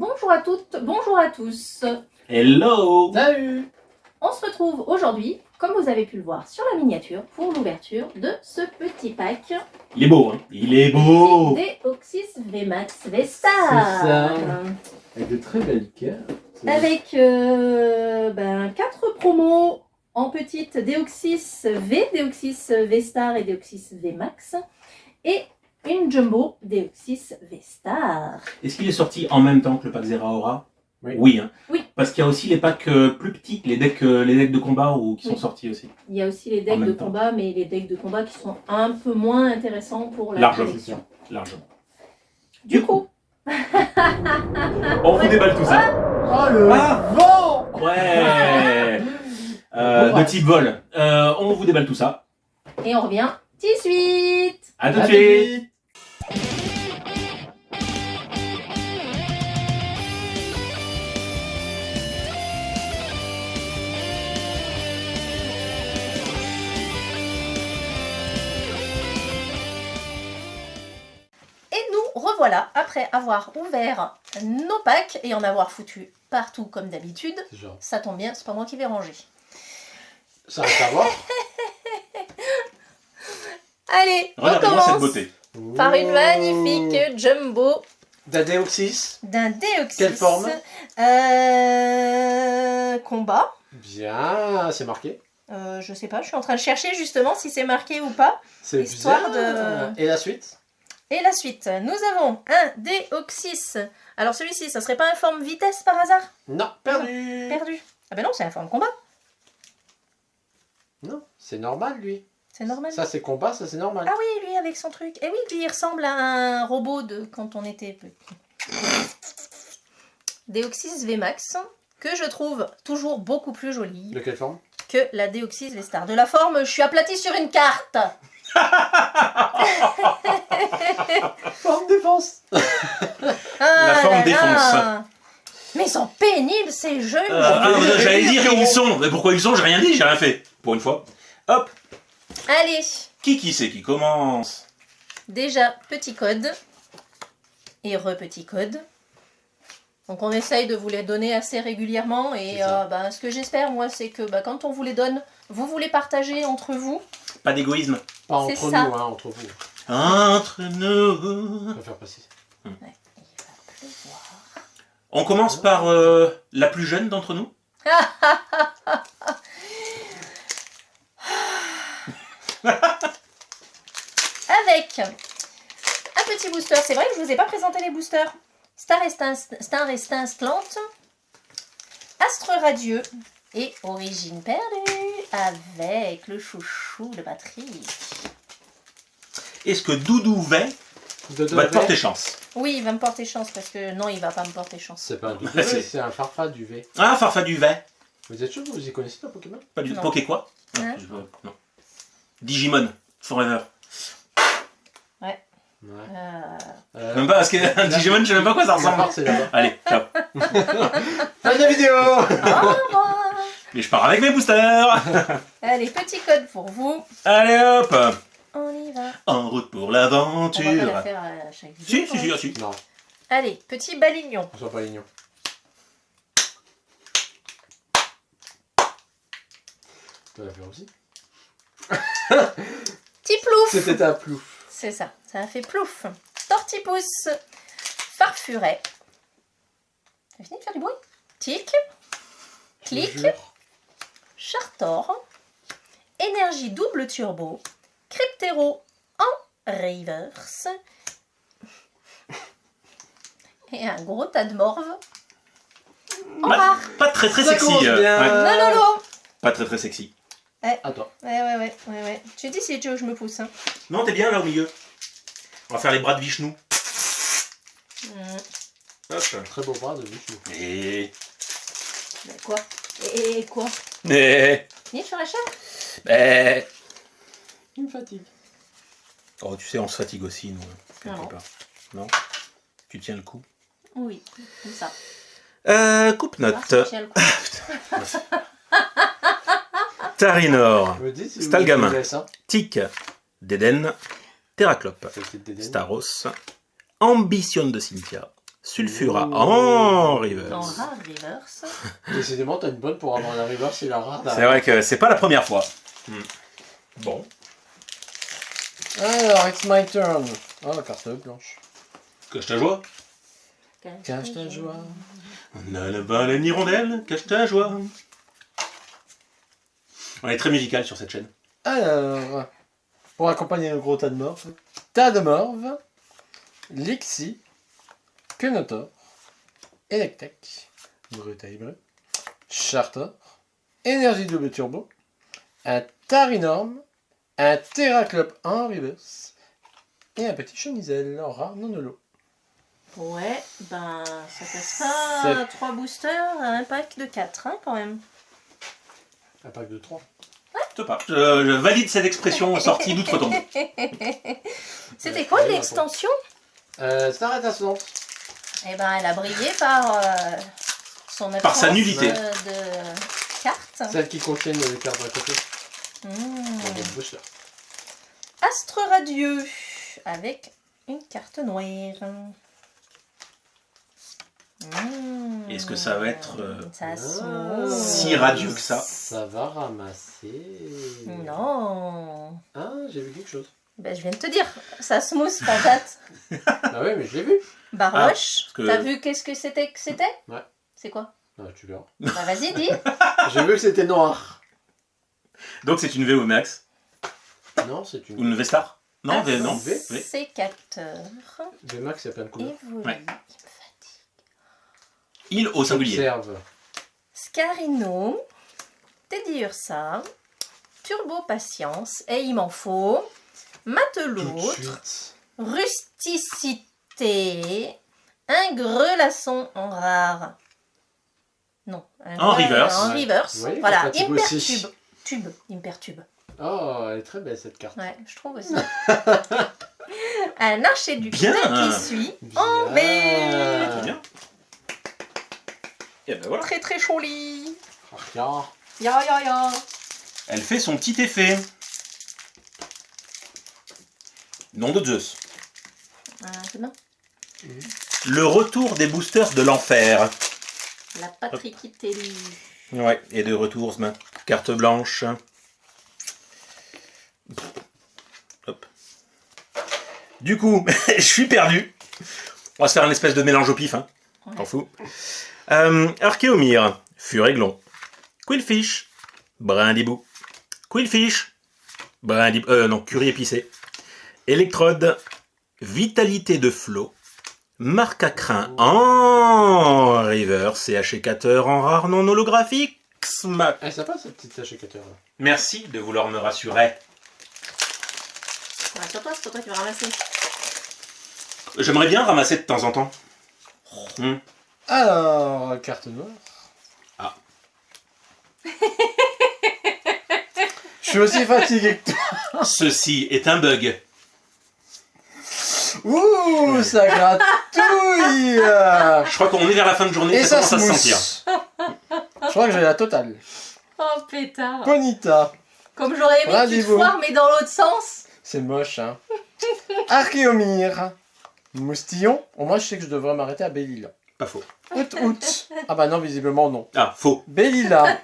Bonjour à toutes, bonjour à tous. Hello. Salut. On se retrouve aujourd'hui, comme vous avez pu le voir sur la miniature, pour l'ouverture de ce petit pack Il est beau, hein. Il est beau. Deoxys VMAX V-Star. C'est ça. Avec de très belles cartes. Avec 4 promos en petite Deoxys V, Deoxys V-Star et Deoxys VMAX. Et une jumbo Deoxys V-Star. Est-ce qu'il est sorti en même temps que le pack Zeraora? Oui. Oui, hein. Oui. Parce qu'il y a aussi les packs plus petits, les decks de combat qui sont sortis aussi. Il y a aussi les decks de combat, mais les decks de combat qui sont un peu moins intéressants pour la Largement. collection. Largement. Du coup, on vous déballe tout ça. Oh le vent. Ouais. De type vol. On vous déballe tout ça. et on revient tout de suite. À tout de suite. Et nous revoilà après avoir ouvert nos packs et en avoir foutu partout comme d'habitude. Genre, Ça tombe bien, c'est pas moi qui vais ranger. ça reste à voir. Allez, on Regardez-moi cette commence beauté. par une magnifique jumbo D'un Deoxys. d'un Deoxys. Quelle forme Combat. Bien, c'est marqué. Je sais pas, je suis en train de chercher justement si c'est marqué ou pas. C'est Histoire bien. de- Et la suite? Et la suite, nous avons un Deoxys. Alors celui-ci, ça serait pas un forme vitesse par hasard? Non, perdu. Perdu. Ah ben non, c'est un forme combat. Non, c'est normal lui. C'est normal. Ça c'est combat, ça c'est normal. Ah oui, lui avec son truc. Et oui, lui il ressemble à un robot de quand on était petit. Deoxys VMAX, que je trouve toujours beaucoup plus jolie De quelle forme? que la Deoxys V-Star. De la forme, je suis aplatie sur une carte. Forme défense. Ah forme là défonce. là. Mais ils sont pénibles ces jeux. J'allais dire ils sont. Mais pourquoi ils sont? J'ai rien dit, j'ai rien fait. Pour une fois. Hop. Allez, Qui c'est qui commence? déjà petit code et petit code. Donc on essaye de vous les donner assez régulièrement et C'est ça. ce que j'espère moi c'est que quand on vous les donne, vous voulez partager entre vous. Pas d'égoïsme. Pas C'est entre ça. nous, hein, entre vous. Entre nous. Je préfère préciser. Ouais, il va pleuvoir. On commence par la plus jeune d'entre nous. Avec un petit booster. C'est vrai que je vous ai pas présenté les boosters. Star Estincelante, Astre Radieux et Origine Perdue avec le chouchou de Patrick. Est-ce que Doudou V va te porter chance? Oui, il va me porter chance parce que non, il va pas me porter chance. C'est pas un Ouais, W, c'est un farfa du V. Ah, Farfa du V. Vous êtes sûr que vous y connaissez pas Pokémon? Pas du tout. Non. Poké quoi? Hein? Non. Digimon. Forever. Ouais. Même pas parce que Digimon, je sais même pas à quoi ça La ressemble. part, c'est là-bas. Allez, ciao. Fin de la vidéo. Au revoir. Mais je pars avec mes boosters. Allez, petit code pour vous. Allez hop. On y va. En route pour On va pas la l'aventure. faire à chaque vidéo. Si. Non, Allez, petit balignon. on soit pas lignon. Tu vas la faire aussi? Petit plouf. C'était un plouf. C'est ça, ça a fait plouf. Tortipousse, farfuret. T'as fini de faire du bruit? Tic, clic, Je jure. Chartor, énergie double turbo, Cryptero en reverse et un gros tas de morve en rare. Pas très Ça sexy. commence bien. Non, non, non. Pas très sexy. Attends. Ouais. Tu dis si tu veux que je me pousse. Hein. Non, t'es bien là au milieu. On va faire les bras de Vishnu. Hop. Très beau bras de Vishnu. Et... Mais quoi? Et quoi? Et... Ni sur la chaîne? Eh. Il me fatigue. Oh, tu sais, on se fatigue aussi, nous. Non. Quelque part. Non? Tu tiens le coup. Oui, comme ça. Coupe On va note. voir si j'ai le coup. Tarinor. Je me dis si Stalgamin. vous laissez ça. Tic. Déden. Terraclope. Ça, c'est Dédé. Staros. Ambition de Cynthia. Sulfura en reverse. En rare reverse. Décidément, t'as une bonne pour avoir la reverse et la rare. C'est vrai que c'est pas la première fois. Bon. Alors, it's my turn. Oh, la carte blanche. Cache ta joie. Cache ta joie. On a là-bas la hirondelle, cache ta joie. On est très musical sur cette chaîne. Alors, pour accompagner le gros tas de morve, Lixie, Quenotor, Electek, Brutaille, Charter, Énergie double turbo, un Tarinorm, un Terraclope en reverse et un petit Chenizel en rare non holo. Ouais, ben ça passe pas 3 boosters à un pack de 4 hein, quand même. Un pack de 3. Je valide cette expression sortie d'outre-tombe. C'était quoi l'extension? Star Étincelante. Eh ben elle a brillé par son Par sa absence nullité. de cartes. Celles qui contiennent les cartes à côté. Mmh. Dans le booster. Astre radieux avec une carte noire. Est-ce que ça va être ça si radieux que ça? Ça va ramasser. Non. Ah, j'ai vu quelque chose. Ben, je viens de te dire, ça smooth patate. Ah ouais, mais je l'ai vu. Baroche, que- t'as vu qu'est-ce que c'était Ouais. C'est quoi? Ah, tu verras. Bah vas-y, dis. J'ai vu que c'était noir. Donc c'est une V ou Max? Non, c'est Ou une. une V-Star? Non, V, non. V. Sécateur. VMAX, il y a plein de couleurs. Évolue. Ouais. Il au singulier. Observe. Scarino. Teddy Ursa. Turbo Patience. Et il m'en faut. Tout de Matelote. suite. Rusticité. Un grelasson en rare. Non. En reverse. En Ouais. reverse. Oui, Voilà. ça fatigue aussi. Impertube. Impertube. Oh, elle est très belle cette carte. Ouais, je trouve aussi. Un archiduc Bien. qui suit en Bien. V. Bien. Et ben voilà. Très très joli. Regarde. Ya. Elle fait son petit effet. Nom de Zeus. Maintenant, Le retour des boosters de l'enfer. la patrie qui t'élu. Ouais, et de retour, ma carte blanche. Hop. Du coup, je suis perdu. On va se faire un espèce de mélange au pif, hein. Ouais. T'en fous. Archéomir, Furaiglon, Quillfish, Brindibou, Quillfish, non, Curie épicé, Électrode, Vitalité de Flot, Marcacrin en reverse et Achécateur en rare non holographique. Elle est sympa cette petite achécateur là. Merci de vouloir me rassurer. Rassure-toi, c'est toi qui vas ramasser. J'aimerais bien ramasser de temps en temps. Alors, carte noire. Ah. Je suis aussi fatigué que toi. Ceci est un bug. Ouh, ça gratouille. Je crois qu'on est vers la fin de journée, Et ça ça commence à se smooth. sentir. Je crois que j'ai la totale. Oh pétard. Bonita. Comme j'aurais aimé que tu te Brindibou. foires, mais dans l'autre sens. C'est moche, hein. Archéomir. Moustillon. Oh, moi, je sais que je devrais m'arrêter à Bellila. Pas faux. Out. Ah bah non, visiblement non. Ah, faux. Bellila.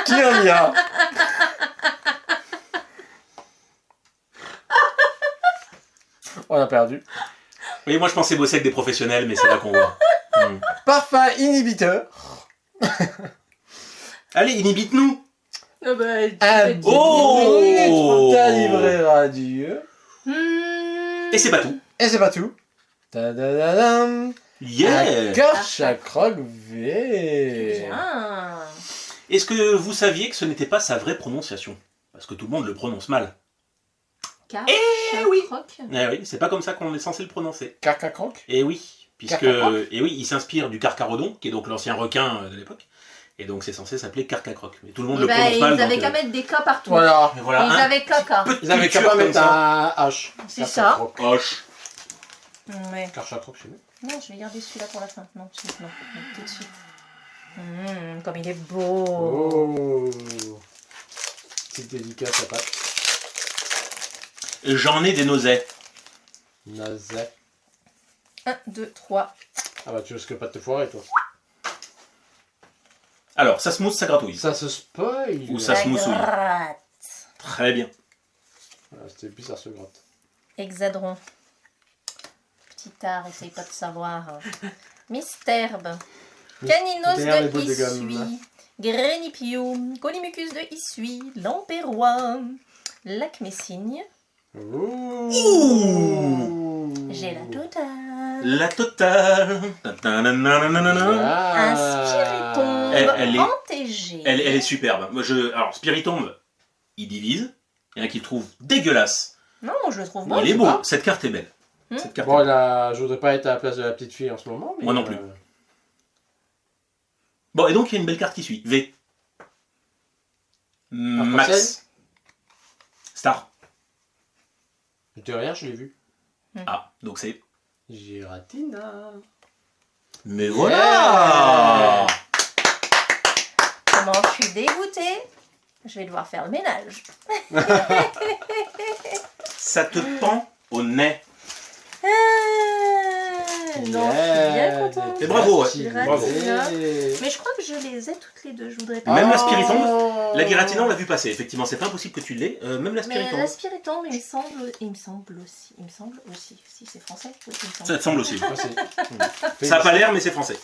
Kyria. On a perdu. Oui, moi je pensais bosser avec des professionnels, mais c'est là qu'on voit. Parfum inhibiteur. Allez, inhibite-nous. Ah bah, Un Oh. ta livré radieux. Et c'est pas tout. Et c'est pas tout. Tadadadam. Un Yeah. cœur chakroc V. Bien. Est-ce que vous saviez que ce n'était pas sa vraie prononciation? Parce que tout le monde le prononce mal. Car oui. croc. Eh oui, c'est pas comme ça qu'on est censé le prononcer. Carcacroc. Et oui, puisque Carcacroc. et oui, il s'inspire du Carcharodon, qui est donc l'ancien requin de l'époque. Et donc c'est censé s'appeler Carcacroc. Mais tout le monde le prononce Ils mal. avaient donc, qu'à mettre des K partout. Voilà. mais voilà, Ils un avaient caca. peu de Ils avaient qu'à culture pas comme mettre ça. un H. C'est ça. Hoche. Ouais. Carcacroc, c'est mieux. Non, je vais garder celui-là pour la fin. Non, tout de suite. Comme il est beau. Oh. Petite dédicace à Pat. J'en ai des nausées. Nazet. 1, 2, 3. Ah bah tu risques pas de te foirer toi. Alors, ça se mousse, ça gratouille. Ça se spoil. Ou ça se moussouille. gratte. Très bien. Voilà, c'était bizarre ce gratte. Hexadron. Petit art, essaye pas de savoir. Mystherbe. Caninos Derrière les de boules de gomme. Issui. Grenipium. Colimucus de Issui. Lampérois. Lacmessigne. Ouh. J'ai la totale. La totale. Ah. Un spiritombe Elle est- entégé. Elle est superbe. Moi, alors, Spiritombe, il divise. Il y en a qui le trouvent dégueulasse. Non, moi je le trouve Bon, beau. il est je beau. sais pas. Cette carte est belle. Hmm. Cette carte Bon, est belle. là, je voudrais pas être à la place de la petite fille en ce moment. Mais Moi non plus. Bon, et donc, il y a une belle carte qui suit. V. Max. Arc-en-ciel. Star. De rien, je l'ai vu. Ah, donc c'est... Giratina. Mais voilà. Comment je suis dégoûtée. Je vais devoir faire le ménage. Ça te pend au nez. Non, je suis bien contente. Et bravo, ouais. Giratina. Bravo. Mais je crois que je les ai toutes les deux. Je voudrais pas. Même la Spiritombe, la Giratina, on l'a vu passer. Effectivement, c'est pas impossible que tu l'aies. Même la Mais Spiritombe. la Spiritombe, il me semble aussi. Si c'est français, oui, il me semble. Ça te semble aussi. Merci. Ça a pas l'air, mais c'est français.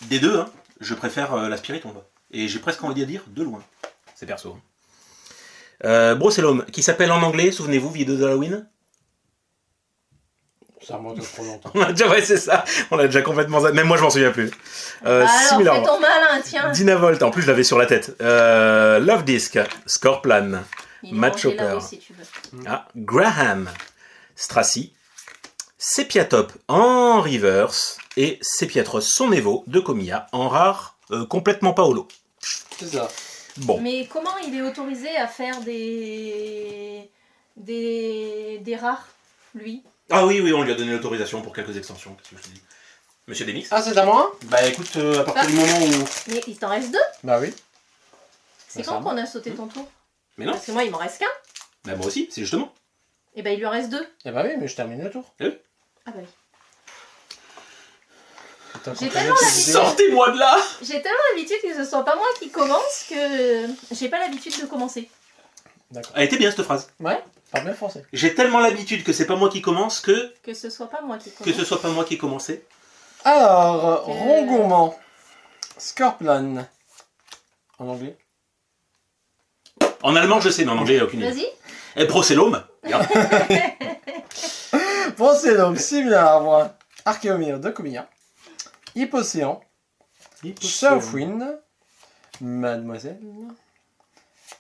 Des deux, hein, je préfère la Spiritombe. Et j'ai presque envie de dire de loin. C'est perso. Brocellum, qui s'appelle en anglais, souvenez-vous, vidéo d'Halloween. Ça remonte trop longtemps. On a déjà, ouais, c'est ça. On a déjà complètement. Même moi, je m'en souviens plus. Alors, Similar. fais ton malin, tiens. Dynavolt, en plus, je l'avais sur la tête. Love Disc, Scorplan, Il est Matt rangé Chopper. là-haut, si tu veux. Ah, Graham, Strassi, Sepiatop en reverse et Sepiatros son Evo de Komiya en rare, complètement pas holo. C'est ça. Bon, Mais comment il est autorisé à faire des rares, lui? ah oui, on lui a donné l'autorisation pour quelques extensions. Qu'est-ce que je te dis, Monsieur Demix? Ah, c'est à moi? Bah écoute, à partir du moment où. Mais il t'en reste deux? Bah oui. C'est Bah, quand ça va. qu'on a sauté ton tour? Mais non, Parce que moi, il m'en reste qu'un. bah moi aussi, c'est justement. Et ben il lui en reste deux. Eh bah oui, mais je termine le tour. Ah bah oui. Attends, J'ai quand tellement t'as l'habitude. décidé- Sortez-moi de là! J'ai tellement l'habitude que ce soit pas moi qui commence que j'ai pas l'habitude de commencer. D'accord. Elle était bien cette phrase. Ouais, parle bien français. J'ai tellement l'habitude que c'est pas moi qui commence que Que ce soit pas moi qui que commence. ce soit pas moi qui ai commencé. Alors, rond gourmand. Scorplan. En anglais. En allemand, je sais, mais en anglais, aucune idée. Vas-y. Et Brocellum. Brocellum, Similar, Archéomir de Komiya. Hypocéan. Surfwind. Mademoiselle.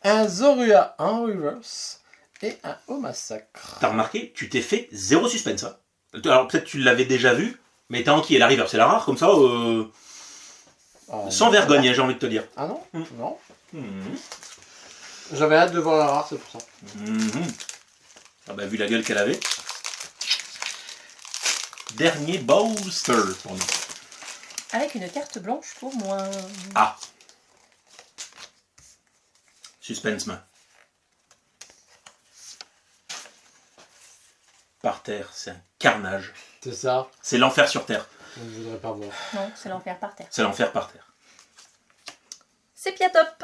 Un Zorua en reverse. Et un Au Massacre. T'as remarqué, tu t'es fait zéro suspense. Hein. Alors peut-être tu l'avais déjà vu, mais t'as enquillé la river, c'est la rare comme ça, Ah, sans non. vergogne, j'ai envie de te dire. Ah non Mm. Non. Mhm. J'avais hâte de voir la rare, c'est pour ça. Mhm. Ah bah vu la gueule qu'elle avait. Dernier booster pour nous. Avec une carte blanche pour moi. Ah. Suspense main. Par terre, c'est un carnage. C'est ça. C'est l'enfer sur terre. Je ne voudrais pas voir. Non, c'est l'enfer par terre. C'est l'enfer par terre. Sepiatop.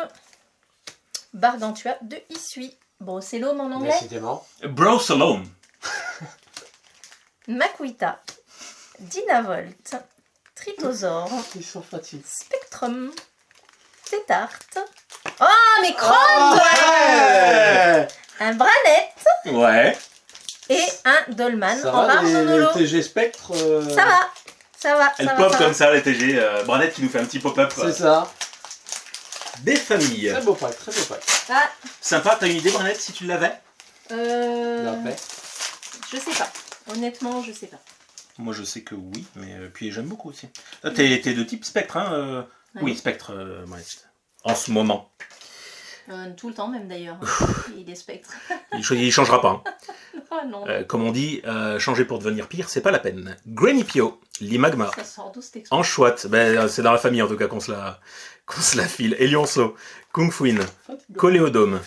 Bardantua de Issui. Brocellum en anglais. Décidément. Brocellum. Makuita. Dynavolt. Tritosaure. Ils sont fatigués. Spectrum. Tétarte. Oh, mais crotte Ouais. Un Branette Ouais. et un Dolman Ça en va, rare jaune les holo. TG Spectre Ça va, ça va, Elle ça pop va. comme ça, les TG. Branette qui nous fait un petit pop-up. C'est ça. Des familles. Très beau pack, très beau pack. Ah, Sympa, t'as une idée, Branette, si tu l'avais? Bien fait. je sais pas. Honnêtement, je sais pas. Moi, je sais que oui, mais puis j'aime beaucoup aussi. Toi, t'es de type spectre, hein Ouais. Oui, spectre, Branette. En ce moment. Tout le temps même d'ailleurs. Il est spectre. Il changera pas. Hein. Ah non. Comme on dit, changer pour devenir pire, c'est pas la peine. Granipio, Limagma, Ça sort d'où cette expression? Anchouette, ben, c'est dans la famille en tout cas qu'on se la file. Elionso, Kung Fuin, Coléodome,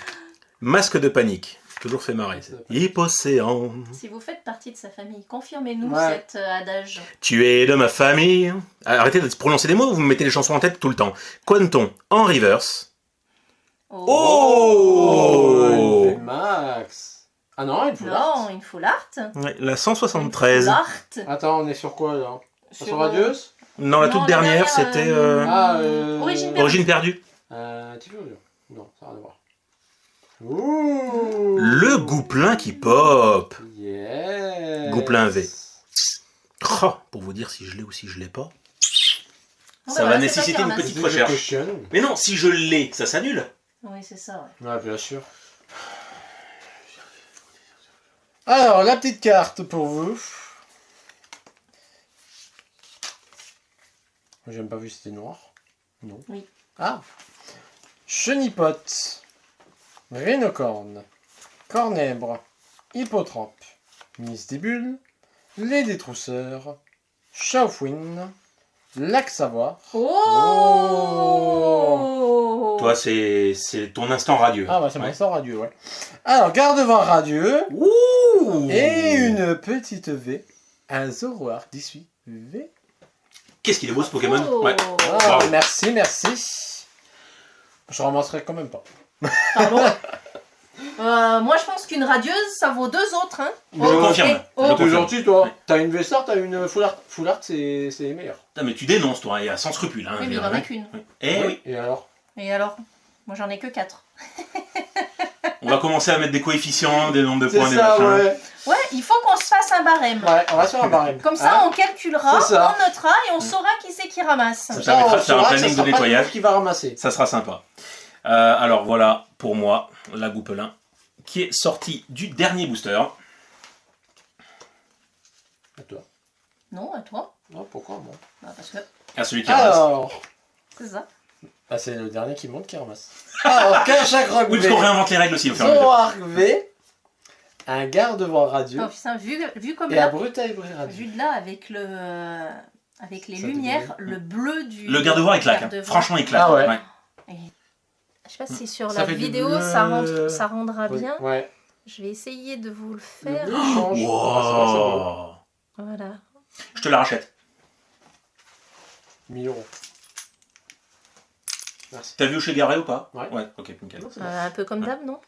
Masque de panique, Toujours fait marrer. Hypocéan. Si vous faites partie de sa famille, confirmez-nous Ouais. cet adage. Tu es de ma famille. Arrêtez de prononcer des mots, vous me mettez les chansons en tête tout le temps. Quanton en reverse. Oh Il fait Max. Ah non, il faut Non, une full art. Ouais, la Une 173. full art. Attends, on est sur quoi là Sur, Sur radieuse Non, la Non, toute la dernière, dernière, c'était Origine perdue. Origine perdue. Petit peu dur. Non, ça n'a rien à voir. Ouh Le Gouplin qui pop. Yes Gouplin V. Oh, pour vous dire si je l'ai ou si je l'ai pas. Ah Ça bah va voilà, c'est nécessiter pas une Kermas. petite recherche. Mais non, si je l'ai, ça s'annule. Oui, c'est ça, ouais. Ouais, bien sûr. Alors, la petite carte pour vous. J'ai même pas vu si c'était noir. Non. Oui. Ah Chenipote, Rhinocorne, Cornèbre, Hippotrampe, Mystibule, les Détrousseurs, Chaufouine, Lac Savoie. Oh, Toi, c'est ton instant radieux. Ah bah c'est mon Ouais. sort radieux, ouais. Alors, Gardevoir radieux. Ouh. Et une petite V, un Zoroark 18 V. Qu'est-ce qu'il est beau ce Pokémon. Oh. Ouais. Ah, Bravo. merci, merci. Je ramasserai quand même pas. Pardon. Moi, je pense qu'une radieuse, ça vaut 2 autres. Hein. Je confirme. et- oh. Je T'es confirme. gentil, toi. Ouais. T'as une V-Star, t'as une Full Art. Full Art, c'est les meilleurs. Putain, mais tu dénonces, toi, et à sans scrupule. Hein, Oui, mais il je n'en veux a dire. qu'une. Eh oui. Et alors Et alors moi, j'en ai que 4. On va commencer à mettre des coefficients, des nombres de C'est points, des ça, machins. ouais. Ouais, il faut qu'on se fasse un barème. Ouais, on va sur un barème. Comme ça, on calculera, C'est ça. on notera et on saura qui c'est qui ramasse. Ça permettra de faire un planning de nettoyage. Qui va ramasser. Ça sera sympa. Alors voilà, pour moi, la Goupelin, qui est sortie du dernier booster. À toi. Non, à toi. Non, pourquoi moi Bah, parce que À celui qui ramasse. Alors, c'est ça. bah, c'est le dernier qui monte qui ramasse. Alors, qu'un chakra Oui, parce qu'on réinvente les règles aussi au fur et à mesure. Zoroark V, un Gardevoir radieux Oh putain, vu comme et un là, Brutaillebré radieux. vu de là avec avec les Ça te lumières, donne. le bleu du. Le garde-voir, il claque. hein. garde-voir. Franchement, il claque. Ah ouais. Et je sais pas si sur Ça la fait du vidéo bleu. ça rendra bien. Ouais. Je vais essayer de vous le Le faire. bleu change. Wow. Ah, c'est vrai, c'est beau. Voilà. Je te la rachète. 1000 €. Merci. T'as vu chez Garé ou pas? Ouais. Ouais, ok, nickel. Non, c'est bon. Un peu comme d'hab, non?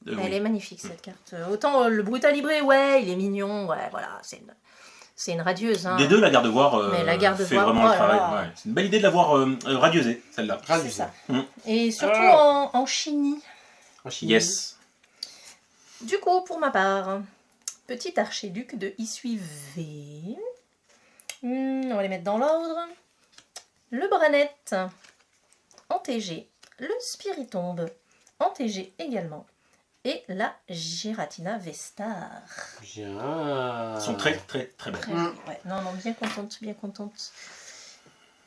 Oui. Elle est magnifique cette carte. Autant le Brutalibré, ouais, il est mignon, ouais, voilà, c'est une radieuse. Hein. Des deux, la garde-voir Mais la garde-voir, fait vraiment oh le là travail. là. Ouais. C'est une belle idée de l'avoir radieusée, celle-là. C'est Radieux. ça. Mm. Et surtout Ah. en chimie. En Chine. Yes. Du coup, pour ma part, petit archiduc de Issui V. On va les mettre dans l'ordre. Le Branette en TG. Le Spiritombe en TG également. Et la Giratina Vestar. Bien. Elles sont très, très, très belles. Très jolie, ouais. Non, non, bien contente, bien contente.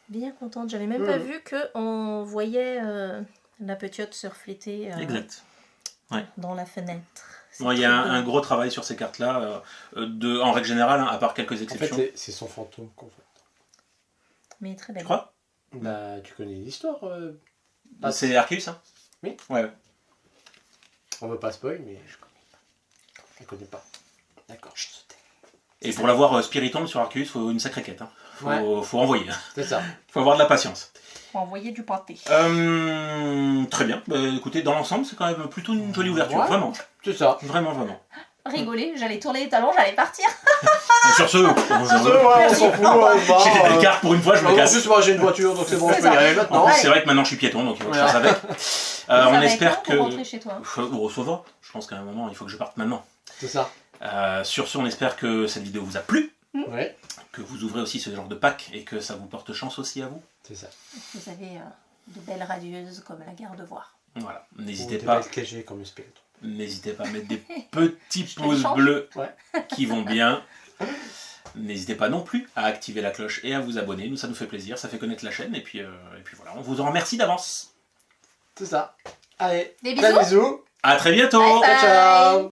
Bien contente. J'avais même pas vu qu'on voyait la petite se refléter Exact. dans la fenêtre. C'est Moi, il y a très beau. un gros travail sur ces cartes-là, en règle générale, hein, à part quelques En exceptions. fait, c'est son fantôme qu'on fait. Mais très belle. Tu crois? Bah, tu connais l'histoire. C'est Arceus, hein? Oui. Ouais. On veut pas spoil, mais je connais pas. Je connais pas. D'accord. Et pour l'avoir Spiritombe sur Arceus, faut une sacrée quête. Hein. Faut envoyer. Hein. C'est ça. Faut avoir de la patience. Faut envoyer du pâté. Très bien. Bah, écoutez, dans l'ensemble, c'est quand même plutôt une jolie ouverture. Ouais. Vraiment. C'est ça. Vraiment, vraiment. Rigoler, j'allais tourner les talons, j'allais partir. Et sur ce, On s'en fout. j'ai fait des cartes pour une fois, je me En casse. plus, moi j'ai une voiture, donc c'est bon, C'est je peux y ça. aller En maintenant. plus, c'est vrai que maintenant je suis piéton, donc il faut que je fasse avec. Ça On va être espère long que. pour rentrer chez toi. Oh, ça va. Je pense qu'à un moment, il faut que je parte maintenant. C'est ça. Sur ce, on espère que cette vidéo vous a plu, Ouais, que vous ouvrez aussi ce genre de pack et que ça vous porte chance aussi à vous. c'est ça. Vous avez de belles radieuses comme la garde-voir. Voilà. Ou N'hésitez des pas. belles KG comme le Spirit. N'hésitez pas à mettre des petits Je te pouces change. bleus Ouais. qui vont bien. N'hésitez pas non plus à activer la cloche et à vous abonner. Nous, ça nous fait plaisir, ça fait connaître la chaîne. Et puis voilà, on vous en remercie d'avance. C'est ça. Allez, Des plein de bisous. bisous. À très bientôt. Bye bye. Ciao, ciao.